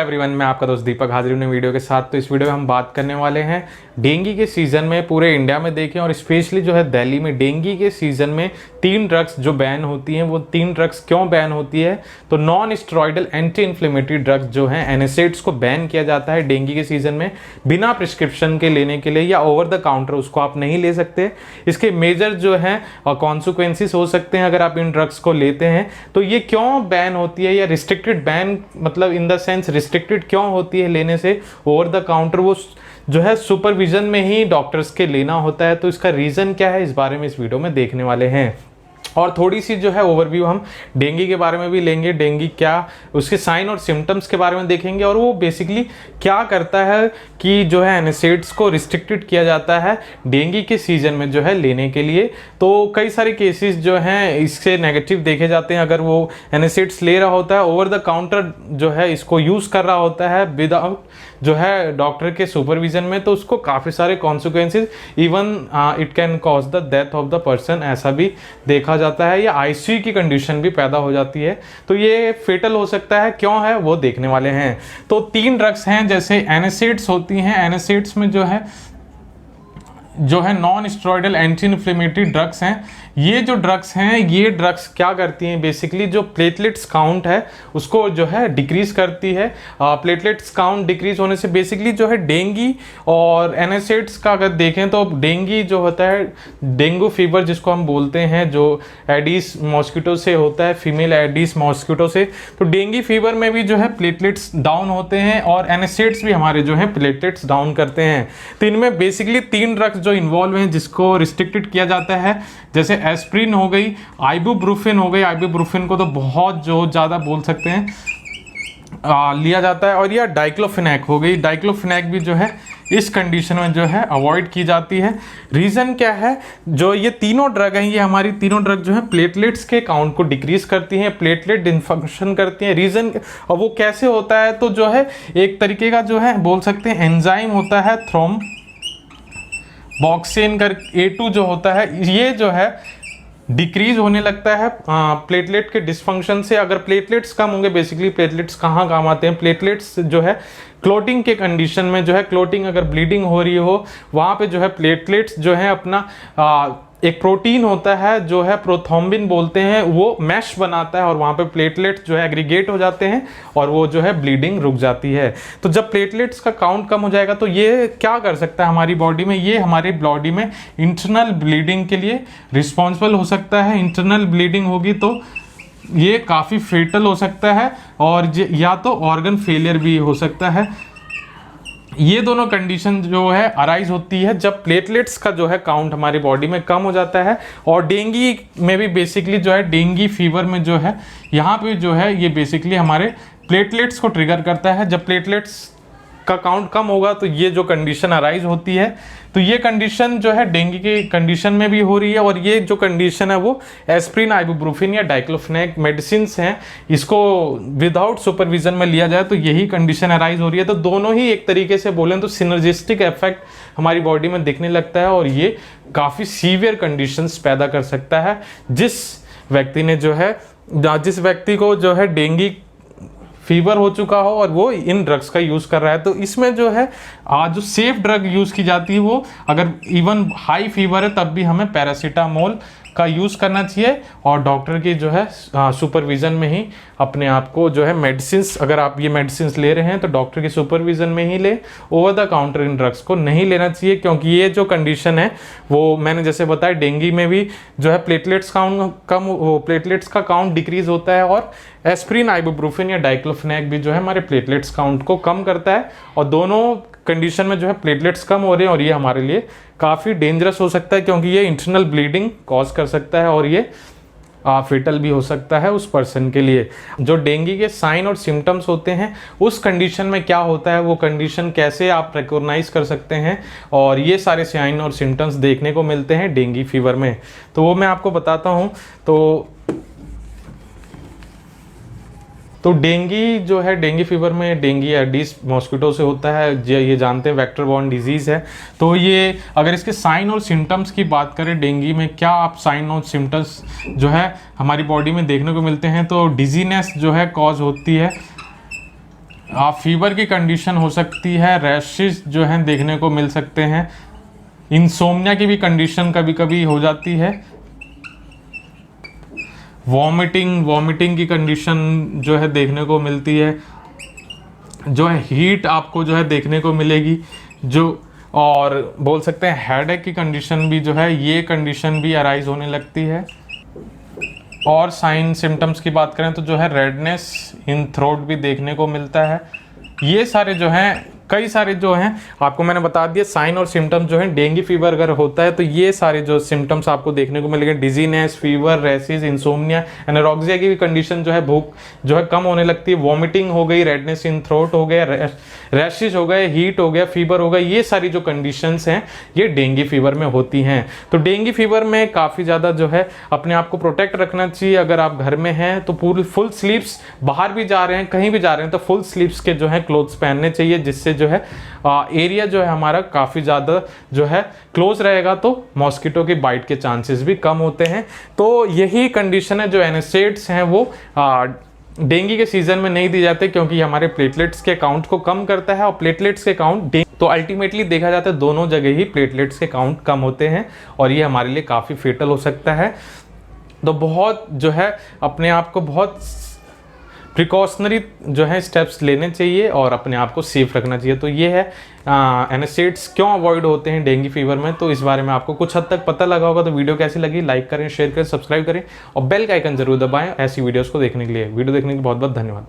Everyone, मैं आपका दोस्त दीपक हाजिर हूं वीडियो के साथ। तो इस वीडियो में हम बात करने वाले हैं डेंगू के सीज़न में पूरे इंडिया में देखें और स्पेशली जो है दिल्ली में डेंगू के सीज़न में 3 ड्रग्स जो बैन होती हैं, वो 3 ड्रग्स क्यों बैन होती है। तो non steroidal anti inflammatory drugs जो हैं एनएसएइड्स को बैन किया जाता है डेंगू के सीज़न में बिना प्रिस्क्रिप्शन के लेने के लिए या ओवर द काउंटर उसको आप नहीं ले सकते। इसके मेजर जो हैं कॉन्सिक्वेंसेस हो सकते हैं अगर आप इन ड्रग्स को लेते हैं। तो ये क्यों बैन होती है या रिस्ट्रिक्टेड बैन मतलब इन द सेंस रिस्ट्रिक्टेड क्यों होती है लेने से ओवर द काउंटर, वो जो है सुपरविजन में ही डॉक्टर्स के लेना होता है। तो इसका रीज़न क्या है इस बारे में इस वीडियो में देखने वाले हैं। और थोड़ी सी जो है ओवरव्यू हम डेंगू के बारे में भी लेंगे, डेंगू क्या उसके साइन और सिम्टम्स के बारे में देखेंगे और वो बेसिकली क्या करता है कि जो है एनएसएइड्स को रिस्ट्रिक्टेड किया जाता है डेंगू के सीज़न में जो है लेने के लिए। तो कई सारे केसेस जो हैं इससे नेगेटिव देखे जाते हैं अगर वो एनएसएइड्स ले रहा होता है, ओवर द काउंटर जो है इसको यूज़ कर रहा होता है विदाउट जो है डॉक्टर के सुपरविजन में, तो उसको काफ़ी सारे consequences even it can cause the death of the person ऐसा भी देखा जाता है या आईसीयू की कंडीशन भी पैदा हो जाती है। तो ये फेटल हो सकता है, क्यों है वो देखने वाले हैं। तो 3 ड्रग्स हैं जैसे एनएसएइड्स होती हैं, एनएसएइड्स में जो है non steroidal anti inflammatory drugs हैं। ये जो ड्रग्स हैं ये ड्रग्स क्या करती हैं बेसिकली जो प्लेटलेट्स काउंट है उसको जो है डिक्रीज करती है। प्लेटलेट्स काउंट डिक्रीज होने से बेसिकली जो है डेंगू और एनएसएइड्स का अगर देखें तो डेंगू जो होता है डेंगू फीवर जिसको हम बोलते हैं जो एडिस मॉस्किटो से होता है, फीमेल एडिस मॉस्किटो से। तो डेंगू फीवर में भी जो है प्लेटलेट्स डाउन होते हैं और एनएसएइड्स भी हमारे जो है प्लेटलेट्स डाउन करते हैं। तो इनमें बेसिकली 3 ड्रग्स जो इन्वॉल्व हैं जिसको रिस्ट्रिक्टेड किया जाता है, जैसे एस्प्रिन हो गई, आइबुप्रोफेन हो गई। आइबुप्रोफेन को तो बहुत जो ज़्यादा बोल सकते हैं लिया जाता है, और यह डाइक्लोफेनेक हो गई। डाइक्लोफेनेक भी जो है इस कंडीशन में जो है अवॉइड की जाती है। रीज़न क्या है, जो ये तीनों ड्रग हैं ये हमारी तीनों ड्रग जो है प्लेटलेट्स के काउंट को डिक्रीज करती हैं, प्लेटलेट डिसफंक्शन करती हैं। रीज़न और वो कैसे होता है, तो जो है एक तरीके का जो है बोल सकते हैं एंजाइम होता है थ्रोम्बोक्सिन कर A2 जो होता है, ये जो है डिक्रीज होने लगता है प्लेटलेट के डिसफंक्शन से। अगर प्लेटलेट्स कम होंगे, बेसिकली प्लेटलेट्स कहाँ काम आते हैं, प्लेटलेट्स जो है क्लोटिंग के कंडीशन में जो है क्लोटिंग अगर ब्लीडिंग हो रही हो वहाँ पे जो है प्लेटलेट्स जो है अपना एक प्रोटीन होता है जो है प्रोथ्रोम्बिन बोलते हैं, वो मैश बनाता है और वहाँ पे प्लेटलेट्स जो है एग्रीगेट हो जाते हैं और वो जो है ब्लीडिंग रुक जाती है। तो जब प्लेटलेट्स का काउंट कम हो जाएगा तो ये क्या कर सकता है हमारी बॉडी में, ये हमारी बॉडी में इंटरनल ब्लीडिंग के लिए रिस्पॉन्सिबल हो सकता है। इंटरनल ब्लीडिंग होगी तो ये काफ़ी फेटल हो सकता है और या तो ऑर्गन फेलियर भी हो सकता है। ये दोनों कंडीशन जो है अराइज होती है जब प्लेटलेट्स का जो है काउंट हमारी बॉडी में कम हो जाता है। और डेंगू में भी बेसिकली जो है डेंगू फीवर में जो है यहाँ पे जो है ये बेसिकली हमारे प्लेटलेट्स को ट्रिगर करता है। जब प्लेटलेट्स का काउंट कम होगा तो ये जो कंडीशन अराइज होती है, तो ये कंडीशन जो है डेंगू की कंडीशन में भी हो रही है। और ये जो कंडीशन है वो एस्प्रिन, आइबुप्रोफेन या डाइक्लोफेनेक मेडिसिन हैं, इसको विदाउट सुपरविजन में लिया जाए तो यही कंडीशन अराइज हो रही है। तो दोनों ही एक तरीके से बोलें तो सिनर्जिस्टिक इफेक्ट हमारी बॉडी में दिखने लगता है और ये काफ़ी सीवियर कंडीशंस पैदा कर सकता है। जिस व्यक्ति को जो है डेंगू फीवर हो चुका हो और वो इन ड्रग्स का यूज़ कर रहा है, तो इसमें जो है जो सेफ ड्रग यूज़ की जाती है वो अगर इवन हाई फीवर है तब भी हमें पैरासीटामोल का यूज़ करना चाहिए और डॉक्टर की जो है सुपरविज़न में ही अपने आप को जो है मेडिसिन्स, अगर आप ये मेडिसिन्स ले रहे हैं तो डॉक्टर के सुपरविज़न में ही ले, over the counter in drugs को नहीं लेना चाहिए। क्योंकि ये जो कंडीशन है वो मैंने जैसे बताया डेंगू में भी जो है प्लेटलेट्स का काउंट डिक्रीज होता है और एस्प्रिन, आइबुप्रोफेन या डाइक्लोफेनेक भी जो है हमारे प्लेटलेट्स काउंट को कम करता है। और दोनों कंडीशन में जो है प्लेटलेट्स कम हो रहे हैं और ये हमारे लिए काफ़ी डेंजरस हो सकता है क्योंकि ये इंटरनल ब्लीडिंग कॉज कर सकता है और ये फेटल भी हो सकता है उस पर्सन के लिए। जो डेंगू के साइन और सिम्टम्स होते हैं उस कंडीशन में क्या होता है, वो कंडीशन कैसे आप रिकॉग्नाइज कर सकते हैं, और ये सारे साइन और सिम्टम्स देखने को मिलते हैं डेंगू फीवर में, तो वो मैं आपको बताता हूँ। तो डेंगू जो है डेंगू फीवर में डेंगू एडिस मॉस्किटो से होता है, ये जानते हैं वेक्टर बॉर्न डिजीज़ है। तो ये अगर इसके साइन और सिम्टम्स की बात करें डेंगू में क्या आप साइन और सिम्टम्स जो है हमारी बॉडी में देखने को मिलते हैं, तो डिजीनेस जो है कॉज होती है फीवर की कंडीशन हो सकती है, रैशेस जो हैं देखने को मिल सकते हैं, इंसोम्निया की भी कंडीशन कभी कभी हो जाती है, वॉमिटिंग की कंडीशन जो है देखने को मिलती है, जो है हीट आपको जो है देखने को मिलेगी, जो और बोल सकते हैं हेडेक की कंडीशन भी जो है, ये कंडीशन भी अराइज होने लगती है। और साइन सिम्टम्स की बात करें तो जो है रेडनेस इन थ्रोट भी देखने को मिलता है। ये सारे जो हैं, कई सारे जो हैं आपको मैंने बता दिया साइन और सिम्टम्स जो हैं डेंगू फीवर अगर होता है तो ये सारे जो सिम्टम्स आपको देखने को मिलेंगे, dizziness, fever, rashes, insomnia, anorexia की कंडीशन जो है, भूख जो है कम होने लगती है, वॉमिटिंग हो गई, रेडनेस इन थ्रोट हो गया, रैशेज हो गए, हीट हो गया, फीवर हो गया, ये सारी जो कंडीशंस हैं ये डेंगू फीवर में होती हैं। तो डेंगू फीवर में काफ़ी ज़्यादा जो है अपने आप को प्रोटेक्ट रखना चाहिए। अगर आप घर में हैं तो पूरी फुल स्लीव्स, बाहर भी जा रहे हैं, कहीं भी जा रहे हैं तो फुल स्लीव्स के जो है क्लोथ्स पहनने चाहिए, जिससे जो है एरिया जो है हमारा काफ़ी ज़्यादा जो है क्लोज रहेगा, तो मॉस्किटो की बाइट के चांसेस भी कम होते हैं। तो यही कंडीशन है जो एनएसएड्स हैं वो डेंगू के सीजन में नहीं दी जाते, क्योंकि हमारे प्लेटलेट्स के काउंट को कम करता है, और प्लेटलेट्स के काउंट तो अल्टीमेटली देखा जाता है दोनों जगह ही प्लेटलेट्स के काउंट कम होते हैं, और ये हमारे लिए काफ़ी फेटल हो सकता है। तो बहुत जो है अपने आप को बहुत प्रिकॉशनरी जो है स्टेप्स लेने चाहिए और अपने आप को सेफ रखना चाहिए। तो ये है एनएसएड्स क्यों अवॉइड होते हैं डेंगू फीवर में। तो इस बारे में आपको कुछ हद तक पता लगा होगा। तो वीडियो कैसी लगी लाइक करें, शेयर करें, सब्सक्राइब करें और बेल का आइकन जरूर दबाएं ऐसी वीडियोस को देखने के लिए। वीडियो देखने के लिए बहुत बहुत धन्यवाद।